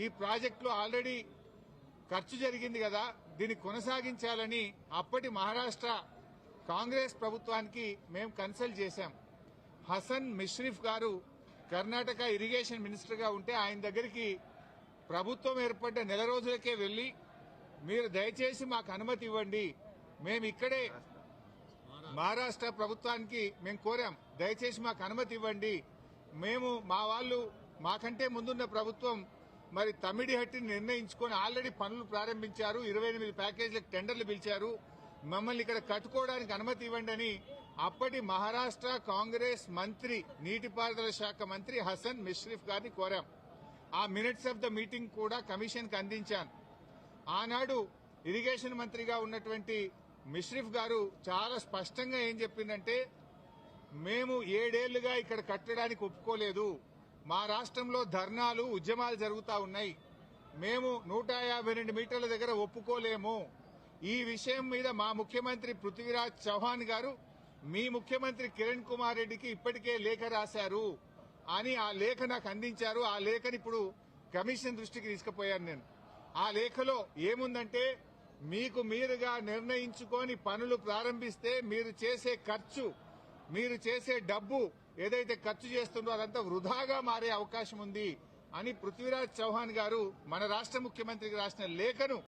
ఈ ప్రాజెక్టులో ఆల్రెడీ ఖర్చు జరిగింది కదా, దీన్ని కొనసాగించాలని అప్పటి మహారాష్ట్ర కాంగ్రెస్ ప్రభుత్వానికి మేము కన్సల్ట్ చేశాం. హసన్ మిష్రిఫ్ గారు కర్ణాటక ఇరిగేషన్ మినిస్టర్ గా ఉంటే ఆయన దగ్గరికి ప్రభుత్వం ఏర్పడ్డ నెల రోజులకే వెళ్లి మీరు దయచేసి మాకు అనుమతి ఇవ్వండి, మేము ఇక్కడే మహారాష్ట్ర ప్రభుత్వానికి మేము కోరాం, దయచేసి మాకు అనుమతి ఇవ్వండి, మేము మా వాళ్ళు మాకంటే ముందున్న ప్రభుత్వం మరి తమిడిహట్టిని నిర్ణయించుకొని ఆల్రెడీ పనులు ప్రారంభించారు, 28 ప్యాకేజీలకు టెండర్లు పిలిచారు, మమ్మల్ని ఇక్కడ కట్టుకోవడానికి అనుమతి ఇవ్వండి అని అప్పటి మహారాష్ట్ర కాంగ్రెస్ మంత్రి నీటిపారుదల శాఖ మంత్రి హసన్ మిష్రిఫ్ గారిని కోరాం. ఆ మినిట్స్ ఆఫ్ ద మీటింగ్ కూడా కమిషన్ కి అందించాను. ఆనాడు ఇరిగేషన్ మంత్రిగా ఉన్నటువంటి మిష్రిఫ్ గారు చాలా స్పష్టంగా ఏం చెప్పిందంటే, మేము 7 ఏళ్లుగా ఇక్కడ కట్టడానికి ఒప్పుకోలేదు, మా రాష్ట్రంలో ధర్నాలు ఉద్యమాలు జరుగుతా ఉన్నాయి, మేము 152 మీటర్ల దగ్గర ఒప్పుకోలేము, ఈ విషయం మీద మా ముఖ్యమంత్రి పృథ్వీరాజ్ చౌహాన్ గారు మీ ముఖ్యమంత్రి కిరణ్ కుమార్ రెడ్డికి ఇప్పటికే లేఖ రాశారు అని ఆ లేఖ నాకు అందించారు. ఆ లేఖని ఇప్పుడు కమిషన్ దృష్టికి తీసుకుపోయాను నేను. ఆ లేఖలో ఏముందంటే, మీకు మీరుగా నిర్ణయించుకొని పనులు ప్రారంభిస్తే మీరు చేసే ఖర్చు, మీరు చేసే డబ్బు ఏదైతే ఖర్చు చేస్తుందో అదంతా వృధాగా మారే అవకాశం ఉంది అని పృథ్వీరాజ్ చౌహాన్ గారు మన రాష్ట్ర ముఖ్యమంత్రికి రాసిన లేఖను